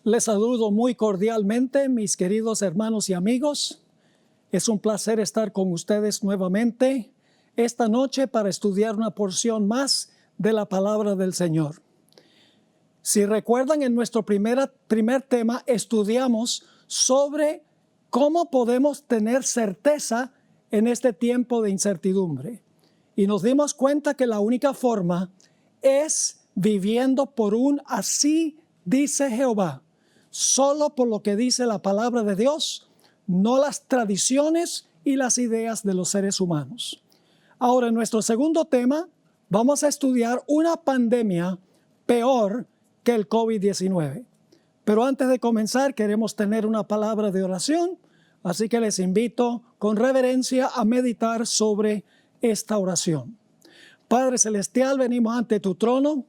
Les saludo muy cordialmente, mis queridos hermanos y amigos. Es un placer estar con ustedes nuevamente esta noche para estudiar una porción más de la palabra del Señor. Si recuerdan, en nuestro primer tema estudiamos sobre cómo podemos tener certeza en este tiempo de incertidumbre. Y nos dimos cuenta que la única forma es viviendo por un así dice Jehová, solo por lo que dice la palabra de Dios, no las tradiciones y las ideas de los seres humanos. Ahora, en nuestro segundo tema, vamos a estudiar una pandemia peor que el COVID-19. Pero antes de comenzar, queremos tener una palabra de oración, así que les invito con reverencia a meditar sobre esta oración. Padre Celestial, venimos ante tu trono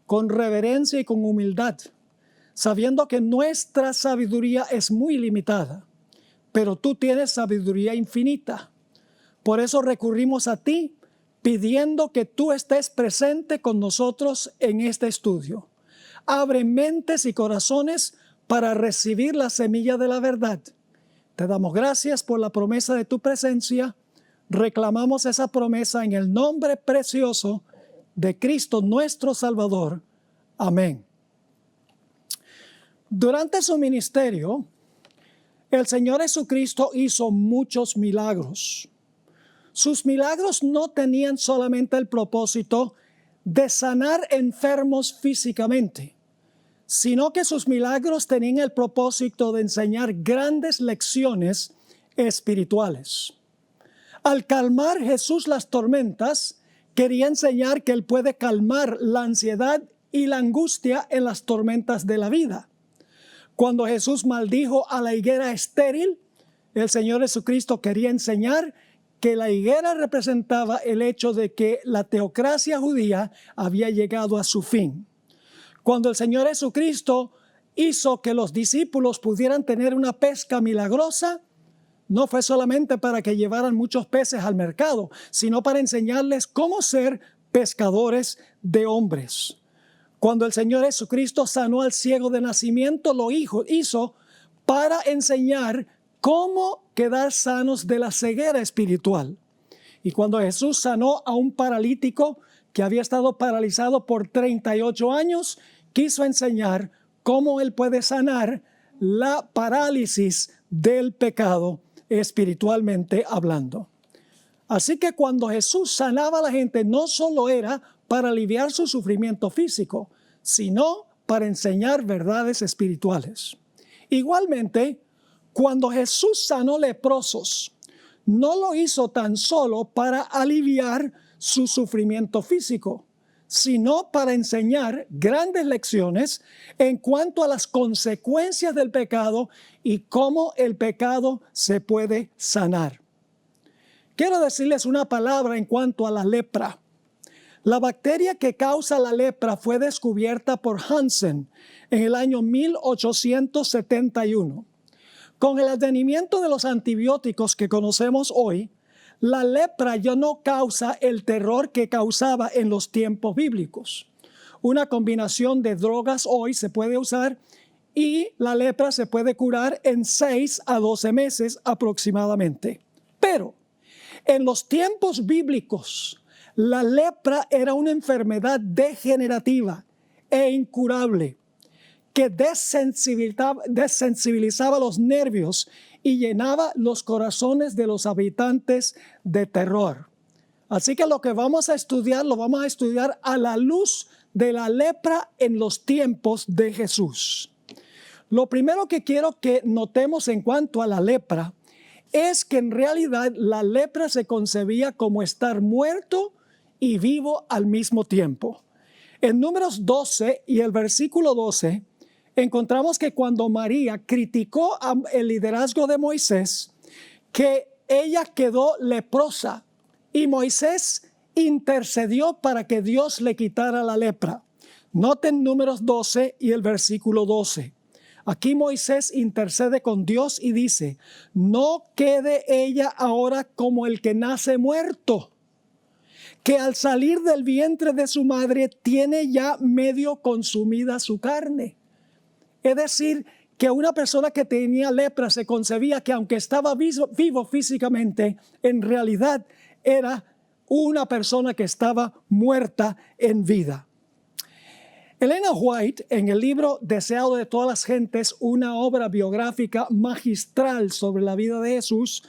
con reverencia y con humildad, sabiendo que nuestra sabiduría es muy limitada, pero tú tienes sabiduría infinita. Por eso recurrimos a ti, pidiendo que tú estés presente con nosotros en este estudio. Abre mentes y corazones para recibir la semilla de la verdad. Te damos gracias por la promesa de tu presencia. Reclamamos esa promesa en el nombre precioso de Cristo nuestro Salvador. Amén. Durante su ministerio, el Señor Jesucristo hizo muchos milagros. Sus milagros no tenían solamente el propósito de sanar enfermos físicamente, sino que sus milagros tenían el propósito de enseñar grandes lecciones espirituales. Al calmar Jesús las tormentas, quería enseñar que Él puede calmar la ansiedad y la angustia en las tormentas de la vida. Cuando Jesús maldijo a la higuera estéril, el Señor Jesucristo quería enseñar que la higuera representaba el hecho de que la teocracia judía había llegado a su fin. Cuando el Señor Jesucristo hizo que los discípulos pudieran tener una pesca milagrosa, no fue solamente para que llevaran muchos peces al mercado, sino para enseñarles cómo ser pescadores de hombres. Cuando el Señor Jesucristo sanó al ciego de nacimiento, lo hizo para enseñar cómo quedar sanos de la ceguera espiritual. Y cuando Jesús sanó a un paralítico que había estado paralizado por 38 años, quiso enseñar cómo Él puede sanar la parálisis del pecado espiritualmente hablando. Así que cuando Jesús sanaba a la gente, no solo era para aliviar su sufrimiento físico, sino para enseñar verdades espirituales. Igualmente, cuando Jesús sanó leprosos, no lo hizo tan solo para aliviar su sufrimiento físico, sino para enseñar grandes lecciones en cuanto a las consecuencias del pecado y cómo el pecado se puede sanar. Quiero decirles una palabra en cuanto a la lepra. La bacteria que causa la lepra fue descubierta por Hansen en el año 1871. Con el advenimiento de los antibióticos que conocemos hoy, la lepra ya no causa el terror que causaba en los tiempos bíblicos. Una combinación de drogas hoy se puede usar y la lepra se puede curar en 6 a 12 meses aproximadamente. Pero en los tiempos bíblicos, la lepra era una enfermedad degenerativa e incurable que desensibilizaba los nervios y llenaba los corazones de los habitantes de terror. Así que lo que vamos a estudiar, lo vamos a estudiar a la luz de la lepra en los tiempos de Jesús. Lo primero que quiero que notemos en cuanto a la lepra es que en realidad la lepra se concebía como estar muerto y vivo al mismo tiempo. En Números 12 y el versículo 12, encontramos que cuando María criticó el liderazgo de Moisés, que ella quedó leprosa y Moisés intercedió para que Dios le quitara la lepra. Noten Números 12 y el versículo 12. Aquí Moisés intercede con Dios y dice, no quede ella ahora como el que nace muerto, que al salir del vientre de su madre tiene ya medio consumida su carne. Es decir, que una persona que tenía lepra se concebía que aunque estaba vivo físicamente, en realidad era una persona que estaba muerta en vida. Elena White, en el libro Deseado de todas las gentes, una obra biográfica magistral sobre la vida de Jesús,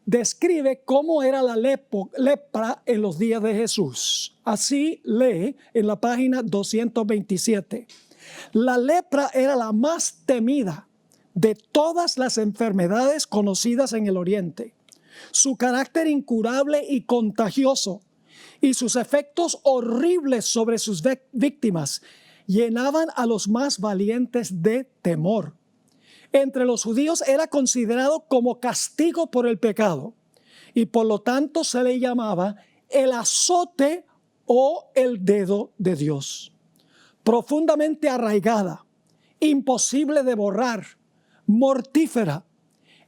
describe cómo era la lepra en los días de Jesús. Así lee en la página 227. La lepra era la más temida de todas las enfermedades conocidas en el Oriente. Su carácter incurable y contagioso y sus efectos horribles sobre sus víctimas llenaban a los más valientes de temor. Entre los judíos era considerado como castigo por el pecado y por lo tanto se le llamaba el azote o el dedo de Dios. Profundamente arraigada, imposible de borrar, mortífera,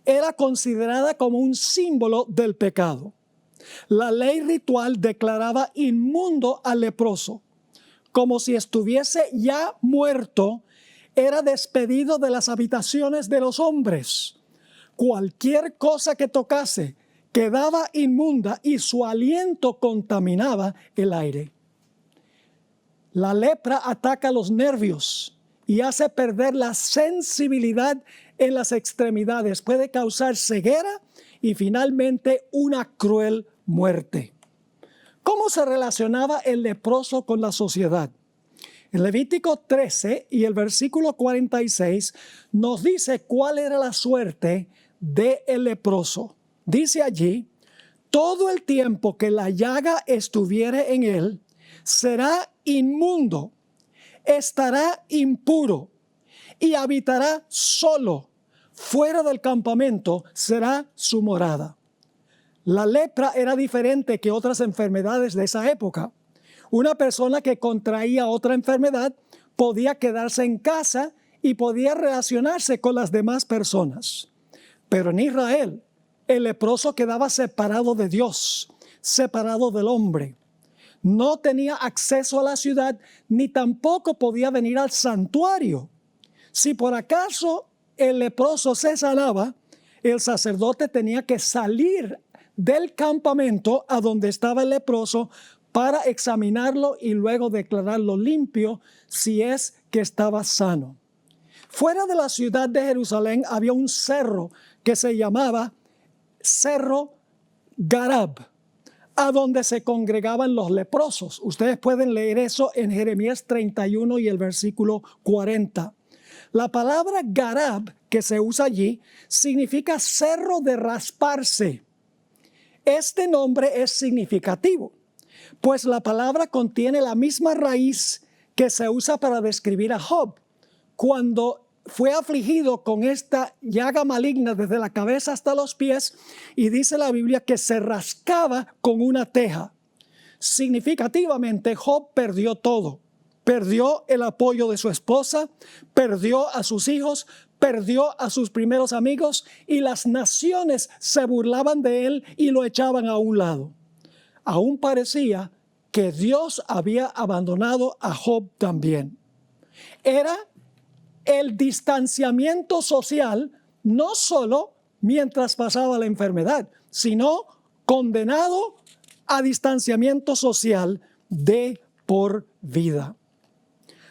era considerada como un símbolo del pecado. La ley ritual declaraba inmundo al leproso, como si estuviese ya muerto. Era despedido de las habitaciones de los hombres. Cualquier cosa que tocase quedaba inmunda y su aliento contaminaba el aire. La lepra ataca los nervios y hace perder la sensibilidad en las extremidades. Puede causar ceguera y finalmente una cruel muerte. ¿Cómo se relacionaba el leproso con la sociedad? En Levítico 13 y el versículo 46 nos dice cuál era la suerte del leproso. Dice allí: todo el tiempo que la llaga estuviere en él, será inmundo, estará impuro y habitará solo. Fuera del campamento será su morada. La lepra era diferente que otras enfermedades de esa época. Una persona que contraía otra enfermedad podía quedarse en casa y podía relacionarse con las demás personas. Pero en Israel, el leproso quedaba separado de Dios, separado del hombre. No tenía acceso a la ciudad, ni tampoco podía venir al santuario. Si por acaso el leproso se sanaba, el sacerdote tenía que salir del campamento a donde estaba el leproso para examinarlo y luego declararlo limpio si es que estaba sano. Fuera de la ciudad de Jerusalén había un cerro que se llamaba Cerro Garab, a donde se congregaban los leprosos. Ustedes pueden leer eso en Jeremías 31 y el versículo 40. La palabra Garab que se usa allí significa cerro de rasparse. Este nombre es significativo, pues la palabra contiene la misma raíz que se usa para describir a Job, cuando fue afligido con esta llaga maligna desde la cabeza hasta los pies, y dice la Biblia que se rascaba con una teja. Significativamente, Job perdió todo. Perdió el apoyo de su esposa, perdió a sus hijos, perdió a sus primeros amigos, y las naciones se burlaban de él y lo echaban a un lado. Aún parecía que Dios había abandonado a Job también. Era el distanciamiento social, no solo mientras pasaba la enfermedad, sino condenado a distanciamiento social de por vida.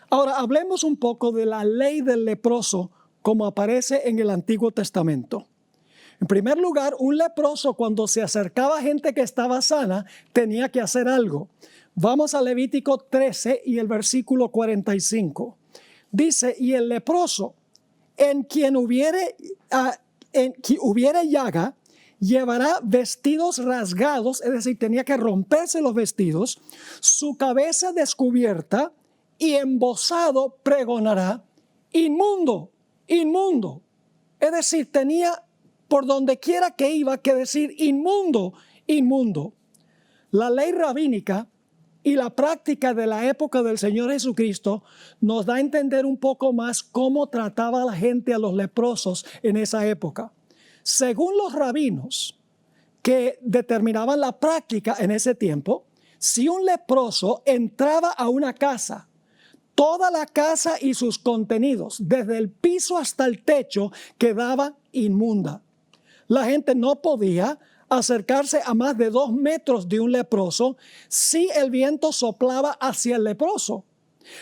Ahora, hablemos un poco de la ley del leproso como aparece en el Antiguo Testamento. En primer lugar, un leproso, cuando se acercaba a gente que estaba sana, tenía que hacer algo. Vamos a Levítico 13 y el versículo 45. Dice: y el leproso, en quien hubiere llaga, llevará vestidos rasgados, es decir, tenía que romperse los vestidos, su cabeza descubierta, y embozado pregonará: inmundo, inmundo. Es decir, tenía por donde quiera que iba que decir: inmundo, inmundo. La ley rabínica y la práctica de la época del Señor Jesucristo nos da a entender un poco más cómo trataba la gente a los leprosos en esa época. Según los rabinos que determinaban la práctica en ese tiempo, si un leproso entraba a una casa, Toda la casa y sus contenidos, desde el piso hasta el techo, quedaba inmunda. La gente no podía acercarse a más de 2 metros de un leproso si el viento soplaba hacia el leproso.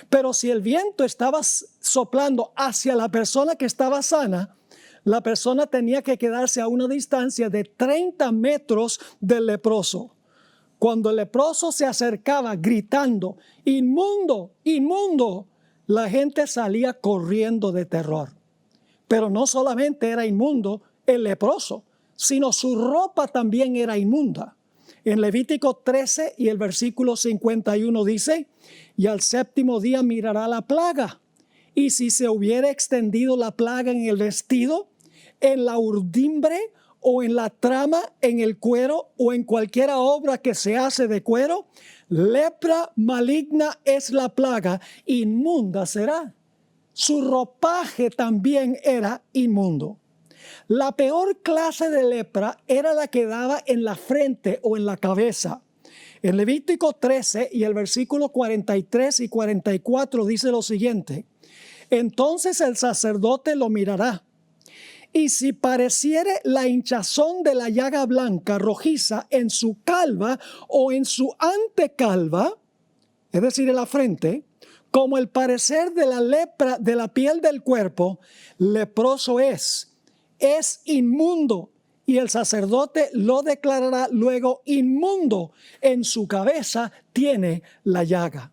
Pero si el viento estaba soplando hacia la persona que estaba sana, la persona tenía que quedarse a una distancia de 30 metros del leproso. Cuando el leproso se acercaba gritando, inmundo, inmundo, la gente salía corriendo de terror. Pero no solamente era inmundo el leproso, sino su ropa también era inmunda. En Levítico 13 y el versículo 51 dice, y al séptimo día mirará la plaga, y si se hubiera extendido la plaga en el vestido, en la urdimbre o en la trama, en el cuero o en cualquier obra que se hace de cuero, lepra maligna es la plaga, inmunda será. Su ropaje también era inmundo. La peor clase de lepra era la que daba en la frente o en la cabeza. En Levítico 13 y el versículo 43 y 44 dice lo siguiente: entonces el sacerdote lo mirará, y si pareciere la hinchazón de la llaga blanca rojiza en su calva o en su antecalva, es decir, en la frente, como el parecer de la lepra de la piel del cuerpo, leproso es inmundo, y el sacerdote lo declarará luego inmundo. En su cabeza tiene la llaga.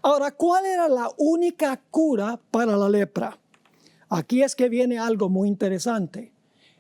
Ahora, ¿cuál era la única cura para la lepra? Aquí es que viene algo muy interesante.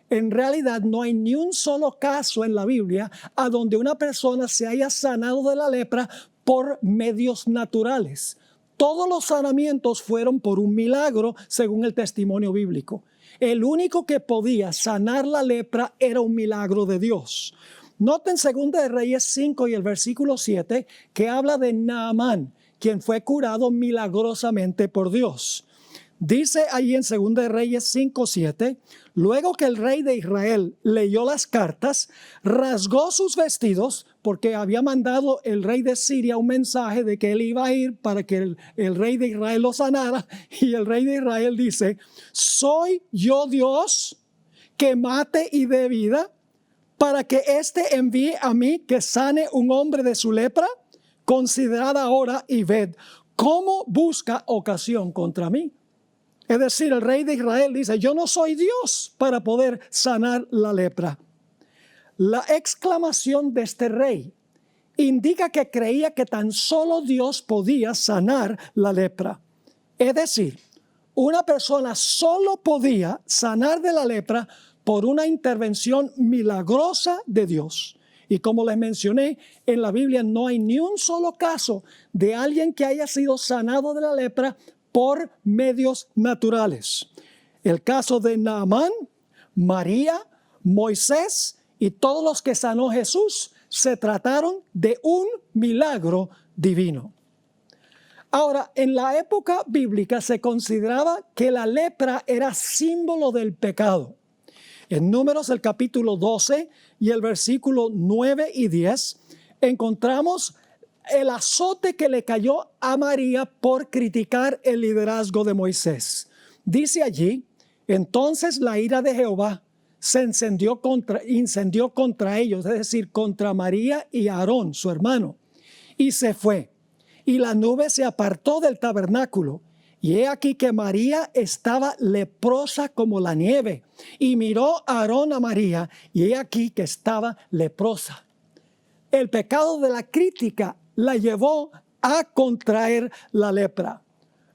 En realidad no hay ni un solo caso en la Biblia a donde una persona se haya sanado de la lepra por medios naturales. Todos los sanamientos fueron por un milagro, según el testimonio bíblico. El único que podía sanar la lepra era un milagro de Dios. Noten 2 de Reyes 5 y el versículo 7 que habla de Naamán, quien fue curado milagrosamente por Dios. Dice ahí en 2 de Reyes 5:7, luego que el rey de Israel leyó las cartas, rasgó sus vestidos, porque había mandado el rey de Siria un mensaje de que él iba a ir para que el rey de Israel lo sanara, y el rey de Israel dice, ¿soy yo Dios que mate y dé vida, para que éste envíe a mí que sane un hombre de su lepra? Considerad ahora y ved cómo busca ocasión contra mí. Es decir, el rey de Israel dice, yo no soy Dios para poder sanar la lepra. La exclamación de este rey indica que creía que tan solo Dios podía sanar la lepra. Es decir, una persona solo podía sanar de la lepra por una intervención milagrosa de Dios. Y como les mencioné, en la Biblia no hay ni un solo caso de alguien que haya sido sanado de la lepra por medios naturales. El caso de Naamán, María, Moisés y todos los que sanó Jesús se trataron de un milagro divino. Ahora, en la época bíblica se consideraba que la lepra era símbolo del pecado. En Números el capítulo 12 y el versículo 9 y 10 encontramos el azote que le cayó a María por criticar el liderazgo de Moisés. Dice allí, entonces la ira de Jehová se incendió contra ellos, es decir, contra María y Aarón, su hermano, y se fue. Y la nube se apartó del tabernáculo, y he aquí que María estaba leprosa como la nieve, y miró a Aarón a María, y he aquí que estaba leprosa. El pecado de la crítica la llevó a contraer la lepra.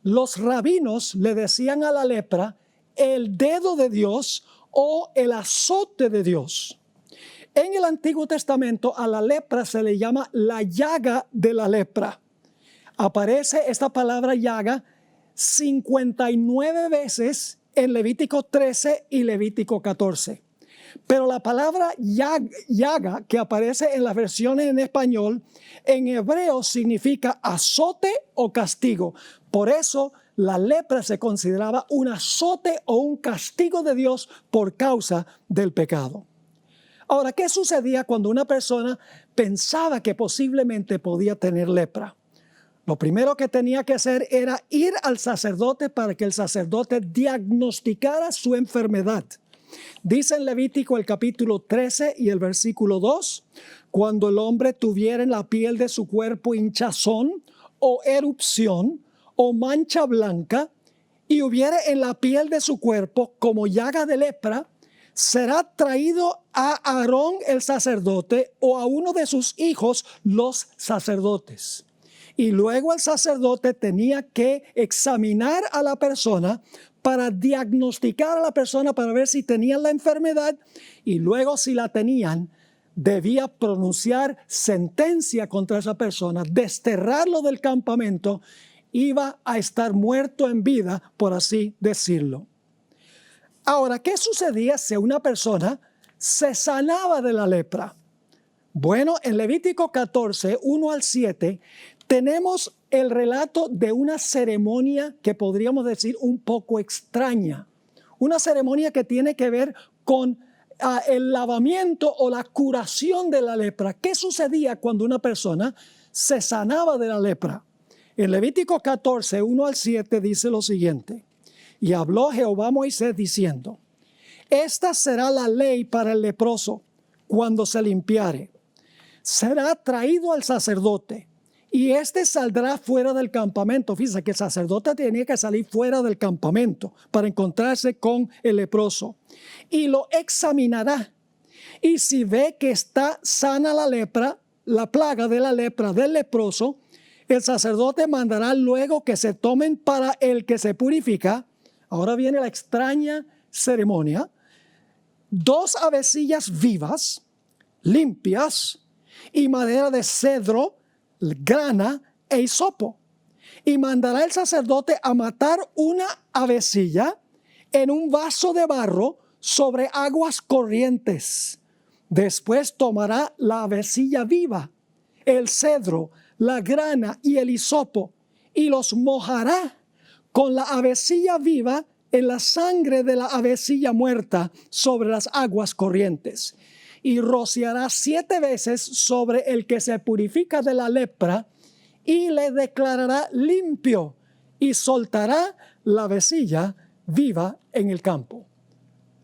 Los rabinos le decían a la lepra el dedo de Dios o el azote de Dios. En el Antiguo Testamento a la lepra se le llama la llaga de la lepra. Aparece esta palabra llaga 59 veces en Levítico 13 y Levítico 14. Pero la palabra llaga que aparece en las versiones en español, en hebreo significa azote o castigo. Por eso la lepra se consideraba un azote o un castigo de Dios por causa del pecado. Ahora, ¿qué sucedía cuando una persona pensaba que posiblemente podía tener lepra? Lo primero que tenía que hacer era ir al sacerdote para que el sacerdote diagnosticara su enfermedad. Dice en Levítico el capítulo 13 y el versículo 2, cuando el hombre tuviera en la piel de su cuerpo hinchazón o erupción o mancha blanca y hubiera en la piel de su cuerpo como llaga de lepra, será traído a Aarón el sacerdote o a uno de sus hijos los sacerdotes. Y luego el sacerdote tenía que examinar a la persona para diagnosticar a la persona para ver si tenían la enfermedad y luego si la tenían, debía pronunciar sentencia contra esa persona, desterrarlo del campamento, iba a estar muerto en vida, por así decirlo. Ahora, ¿qué sucedía si una persona se sanaba de la lepra? Bueno, en Levítico 14, 1 al 7, tenemos el relato de una ceremonia que podríamos decir un poco extraña. Una ceremonia que tiene que ver con el lavamiento o la curación de la lepra. ¿Qué sucedía cuando una persona se sanaba de la lepra? En Levítico 14, 1 al 7 dice lo siguiente. Y habló Jehová a Moisés diciendo, esta será la ley para el leproso cuando se limpiare. Será traído al sacerdote y éste saldrá fuera del campamento. Fíjense que el sacerdote tenía que salir fuera del campamento para encontrarse con el leproso. Y lo examinará. Y si ve que está sana la lepra, la plaga de la lepra del leproso, el sacerdote mandará luego que se tomen para el que se purifica. Ahora viene la extraña ceremonia. 2 avecillas vivas, limpias, y madera de cedro, grana e hisopo. Y mandará el sacerdote a matar una avecilla en un vaso de barro sobre aguas corrientes. Después tomará la avecilla viva, el cedro, la grana y el hisopo, y los mojará con la avecilla viva en la sangre de la avecilla muerta sobre las aguas corrientes. Y rociará 7 veces sobre el que se purifica de la lepra y le declarará limpio y soltará la avecilla viva en el campo.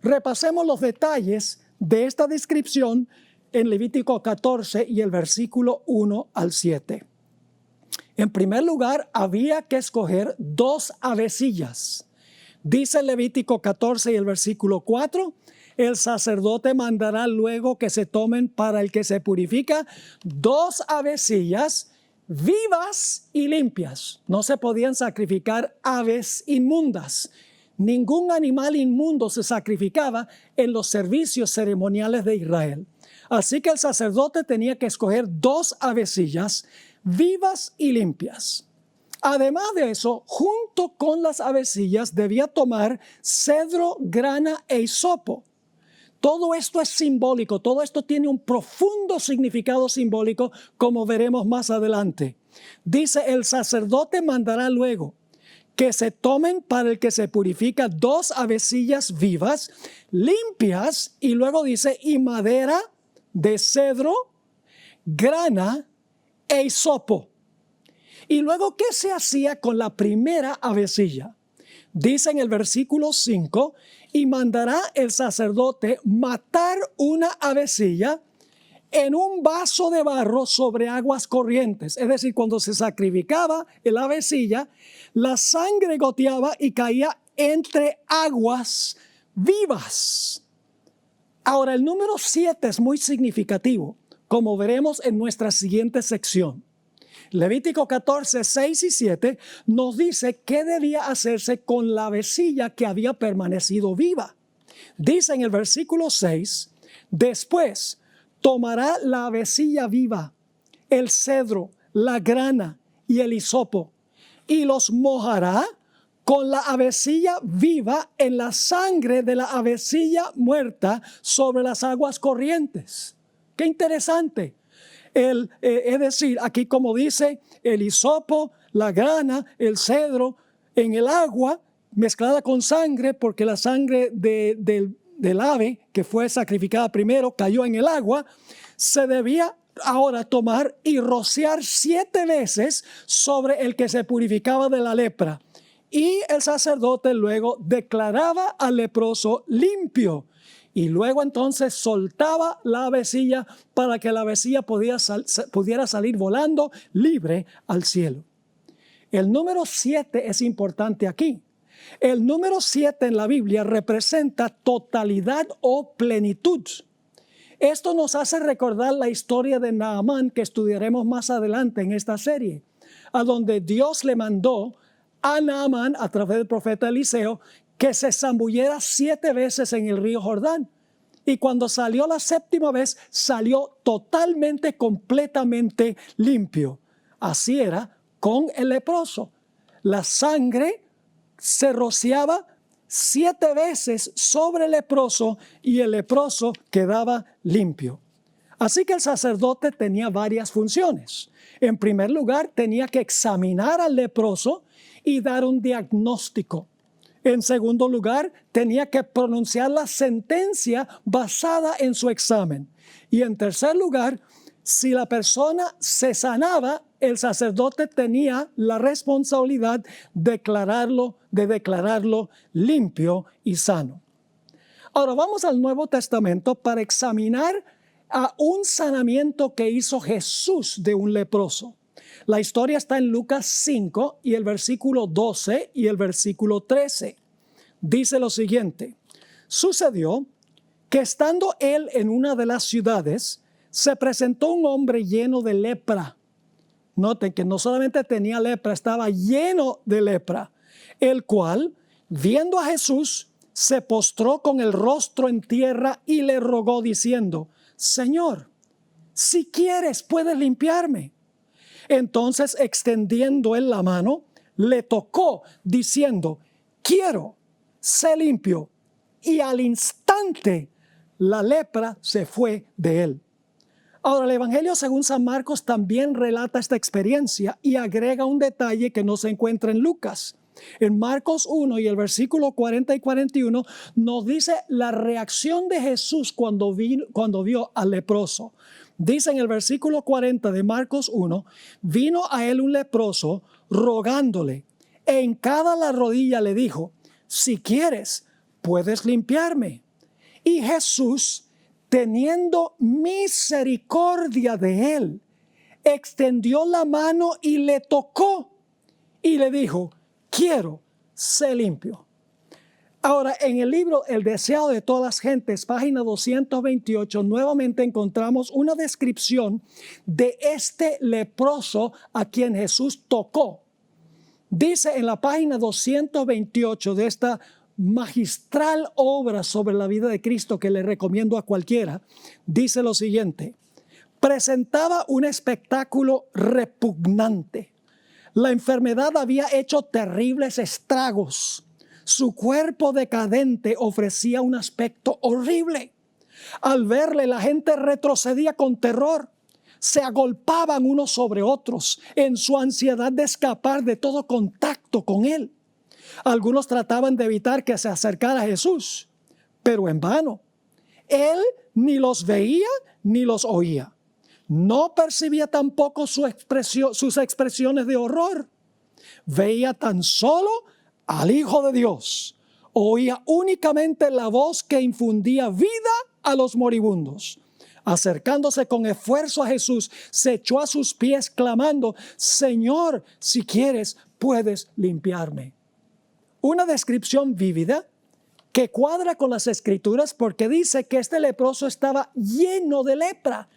Repasemos los detalles de esta descripción en Levítico 14 y el versículo 1 al 7. En primer lugar, había que escoger 2 avecillas. Dice Levítico 14 y el versículo 4, el sacerdote mandará luego que se tomen para el que se purifica 2 avecillas vivas y limpias. No se podían sacrificar aves inmundas. Ningún animal inmundo se sacrificaba en los servicios ceremoniales de Israel. Así que el sacerdote tenía que escoger 2 avecillas vivas y limpias. Además de eso, junto con las avecillas debía tomar cedro, grana e hisopo. Todo esto es simbólico, todo esto tiene un profundo significado simbólico, como veremos más adelante. Dice, el sacerdote mandará luego que se tomen para el que se purifica 2 avecillas vivas, limpias, y luego dice, y madera de cedro, grana e hisopo. Y luego, ¿qué se hacía con la primera avecilla? Dice en el versículo 5, y mandará el sacerdote matar una avecilla en un vaso de barro sobre aguas corrientes. Es decir, cuando se sacrificaba la avecilla, la sangre goteaba y caía entre aguas vivas. Ahora, el número 7 es muy significativo, como veremos en nuestra siguiente sección. Levítico 14, 6 y 7 nos dice qué debía hacerse con la avecilla que había permanecido viva. Dice en el versículo 6, después tomará la avecilla viva, el cedro, la grana y el hisopo, y los mojará con la avecilla viva en la sangre de la avecilla muerta sobre las aguas corrientes. ¡Qué interesante! Es decir, aquí como dice, el hisopo, la grana, el cedro, en el agua mezclada con sangre, porque la sangre del ave que fue sacrificada primero cayó en el agua, se debía ahora tomar y rociar 7 veces sobre el que se purificaba de la lepra. Y el sacerdote luego declaraba al leproso limpio. Y luego entonces soltaba la vecilla para que la vecilla pudiera salir volando libre al cielo. El número 7 es importante aquí. El número 7 en la Biblia representa totalidad o plenitud. Esto nos hace recordar la historia de Naamán que estudiaremos más adelante en esta serie, a donde Dios le mandó a Naamán a través del profeta Eliseo que se zambulliera 7 veces en el río Jordán. Y cuando salió la 7ª vez, salió totalmente, completamente limpio. Así era con el leproso. La sangre se rociaba 7 veces sobre el leproso y el leproso quedaba limpio. Así que el sacerdote tenía varias funciones. En primer lugar, tenía que examinar al leproso y dar un diagnóstico. En segundo lugar, tenía que pronunciar la sentencia basada en su examen. Y en tercer lugar, si la persona se sanaba, el sacerdote tenía la responsabilidad de declararlo limpio y sano. Ahora vamos al Nuevo Testamento para examinar a un sanamiento que hizo Jesús de un leproso. La historia está en Lucas 5 y el versículo 12 y el versículo 13. Dice lo siguiente: sucedió que estando él en una de las ciudades, se presentó un hombre lleno de lepra. Noten que no solamente tenía lepra, estaba lleno de lepra, el cual, viendo a Jesús, se postró con el rostro en tierra y le rogó diciendo: Señor, si quieres, puedes limpiarme. Entonces, extendiendo él la mano, le tocó diciendo: quiero, sé limpio. Y al instante la lepra se fue de él. Ahora, el Evangelio según San Marcos también relata esta experiencia y agrega un detalle que no se encuentra en Lucas. En Marcos 1 y el versículo 40 y 41 nos dice la reacción de Jesús cuando vio al leproso. Dice en el versículo 40 de Marcos 1, vino a él un leproso rogándole, e hincada la rodilla le dijo: si quieres, puedes limpiarme. Y Jesús, teniendo misericordia de él, extendió la mano y le tocó y le dijo: quiero, sé limpio. Ahora, en el libro El deseo de todas las gentes, página 228, nuevamente encontramos una descripción de este leproso a quien Jesús tocó. Dice en la página 228 de esta magistral obra sobre la vida de Cristo que le recomiendo a cualquiera, dice lo siguiente: presentaba un espectáculo repugnante. La enfermedad había hecho terribles estragos. Su cuerpo decadente ofrecía un aspecto horrible. Al verle, la gente retrocedía con terror. Se agolpaban unos sobre otros en su ansiedad de escapar de todo contacto con él. Algunos trataban de evitar que se acercara a Jesús, pero en vano. Él ni los veía ni los oía. No percibía tampoco sus expresiones de horror. Veía tan solo al Hijo de Dios. Oía únicamente la voz que infundía vida a los moribundos. Acercándose con esfuerzo a Jesús, se echó a sus pies clamando: Señor, si quieres, puedes limpiarme. Una descripción vívida que cuadra con las Escrituras, porque dice que este leproso estaba lleno de lepra.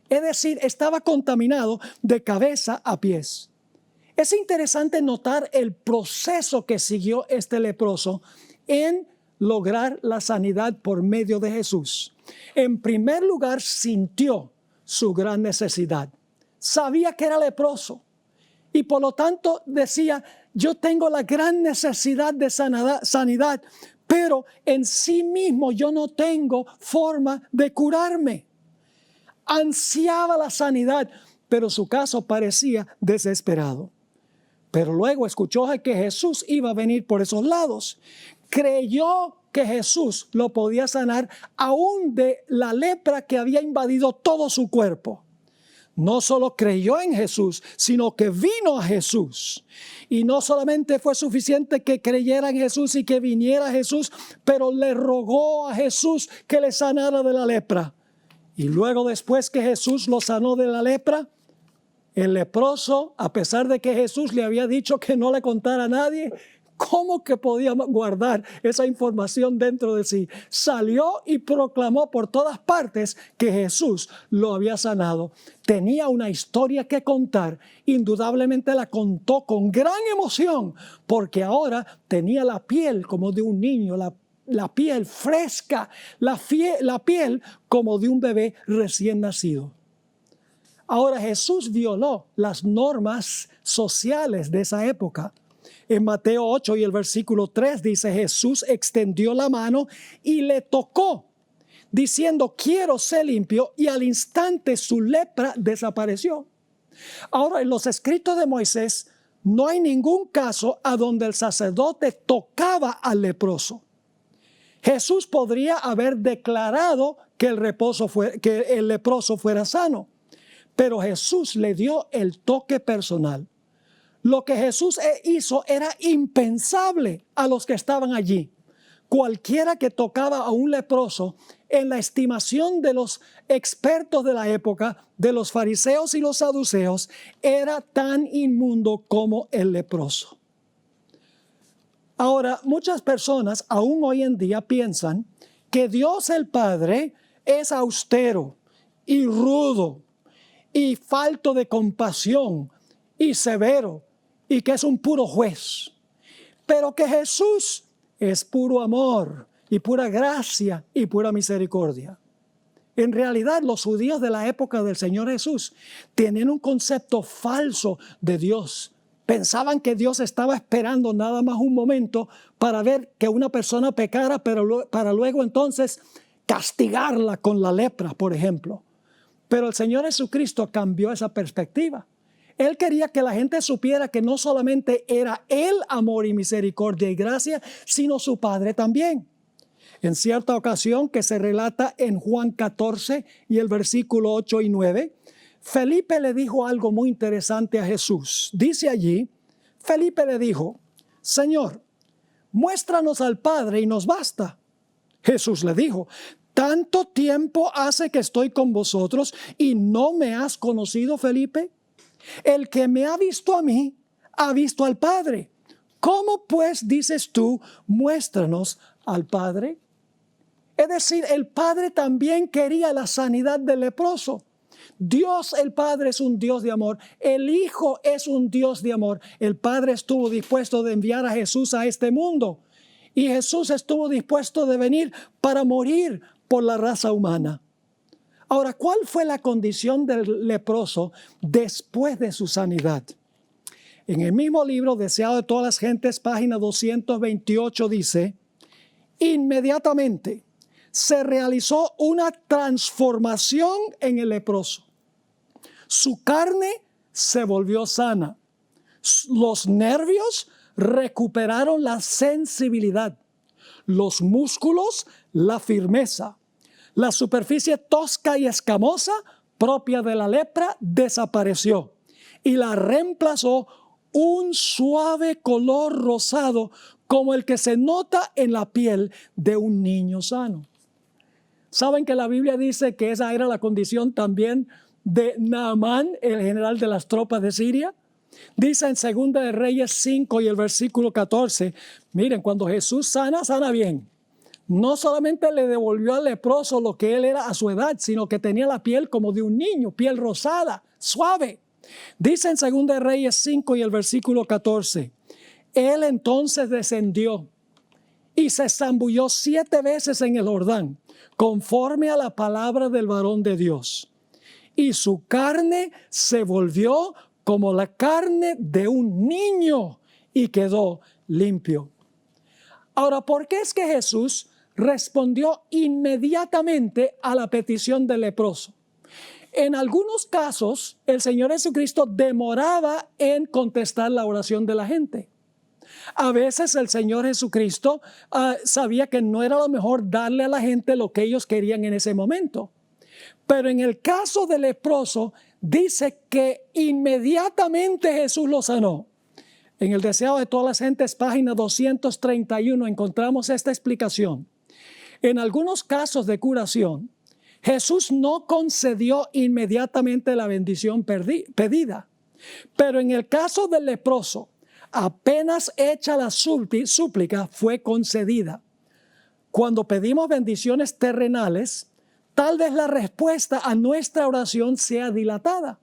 Es decir, estaba contaminado de cabeza a pies. Es interesante notar el proceso que siguió este leproso en lograr la sanidad por medio de Jesús. En primer lugar, sintió su gran necesidad. Sabía que era leproso y por lo tanto decía: yo tengo la gran necesidad de sanidad, pero en sí mismo yo no tengo forma de curarme. Ansiaba la sanidad, pero su caso parecía desesperado. Pero luego escuchó que Jesús iba a venir por esos lados. Creyó que Jesús lo podía sanar aún de la lepra que había invadido todo su cuerpo. no solo creyó en Jesús, sino que vino a Jesús. Y no solamente fue suficiente que creyera en Jesús y que viniera a Jesús, pero le rogó a Jesús que le sanara de la lepra. Y luego, después que Jesús lo sanó de la lepra, el leproso, a pesar de que Jesús le había dicho que no le contara a nadie, ¿cómo que podía guardar esa información dentro de sí? Salió y proclamó por todas partes que Jesús lo había sanado. Tenía una historia que contar. Indudablemente la contó con gran emoción, porque ahora tenía la piel como de un niño, la piel fresca, la piel como de un bebé recién nacido. Ahora Jesús violó las normas sociales de esa época. En Mateo 8 y el versículo 3 dice, Jesús extendió la mano y le tocó, diciendo, quiero ser limpio, y al instante su lepra desapareció. Ahora, en los escritos de Moisés no hay ningún caso a donde el sacerdote tocaba al leproso. Jesús podría haber declarado que el leproso fuera sano, pero Jesús le dio el toque personal. Lo que Jesús hizo era impensable a los que estaban allí. Cualquiera que tocaba a un leproso, en la estimación de los expertos de la época, de los fariseos y los saduceos, era tan inmundo como el leproso. Ahora, muchas personas aún hoy en día piensan que Dios el Padre es austero y rudo y falto de compasión y severo y que es un puro juez, pero que Jesús es puro amor y pura gracia y pura misericordia. En realidad, los judíos de la época del Señor Jesús tienen un concepto falso de Dios. Pensaban que Dios estaba esperando nada más un momento para ver que una persona pecara, pero para luego entonces castigarla con la lepra, por ejemplo. Pero el Señor Jesucristo cambió esa perspectiva. Él quería que la gente supiera que no solamente era Él amor y misericordia y gracia, sino su Padre también. En cierta ocasión que se relata en Juan 14 y el versículo 8 y 9, Felipe le dijo algo muy interesante a Jesús. Dice allí, Felipe le dijo, Señor, muéstranos al Padre y nos basta. Jesús le dijo, ¿tanto tiempo hace que estoy con vosotros y no me has conocido, Felipe? El que me ha visto a mí, ha visto al Padre. ¿Cómo pues dices tú, muéstranos al Padre? Es decir, el Padre también quería la sanidad del leproso. Dios el Padre es un Dios de amor. El Hijo es un Dios de amor. El Padre estuvo dispuesto de enviar a Jesús a este mundo. Y Jesús estuvo dispuesto de venir para morir por la raza humana. Ahora, ¿cuál fue la condición del leproso después de su sanidad? En el mismo libro, Deseado de todas las gentes, página 228, dice, inmediatamente se realizó una transformación en el leproso. Su carne se volvió sana. Los nervios recuperaron la sensibilidad. Los músculos, la firmeza. La superficie tosca y escamosa, propia de la lepra, desapareció y la reemplazó un suave color rosado como el que se nota en la piel de un niño sano. ¿Saben que la Biblia dice que esa era la condición también de Naamán, el general de las tropas de Siria? Dice en 2 de Reyes 5 y el versículo 14, miren, cuando Jesús sana, sana bien. No solamente le devolvió al leproso lo que él era a su edad, sino que tenía la piel como de un niño, piel rosada, suave. Dice en 2 de Reyes 5 y el versículo 14, él entonces descendió y se zambulló 7 veces en el Jordán, conforme a la palabra del varón de Dios. Y su carne se volvió como la carne de un niño y quedó limpio. Ahora, ¿por qué es que Jesús respondió inmediatamente a la petición del leproso? En algunos casos, el Señor Jesucristo demoraba en contestar la oración de la gente. A veces el Señor Jesucristo sabía que no era lo mejor darle a la gente lo que ellos querían en ese momento. Pero en el caso del leproso, dice que inmediatamente Jesús lo sanó. En el Deseado de todas las gentes, página 231, encontramos esta explicación. En algunos casos de curación, Jesús no concedió inmediatamente la bendición pedida. Pero en el caso del leproso, apenas hecha la súplica, fue concedida. Cuando pedimos bendiciones terrenales, tal vez la respuesta a nuestra oración sea dilatada,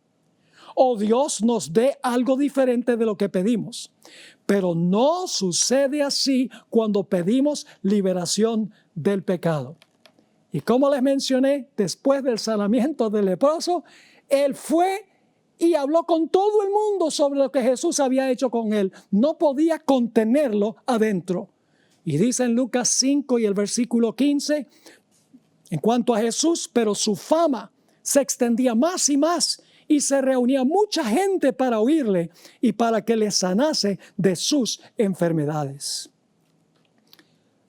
o Dios nos dé algo diferente de lo que pedimos. Pero no sucede así cuando pedimos liberación del pecado. Y como les mencioné, después del sanamiento del leproso, él fue y habló con todo el mundo sobre lo que Jesús había hecho con él. No podía contenerlo adentro. Y dice en Lucas 5 y el versículo 15, en cuanto a Jesús, pero su fama se extendía más y más, y se reunía mucha gente para oírle y para que le sanase de sus enfermedades.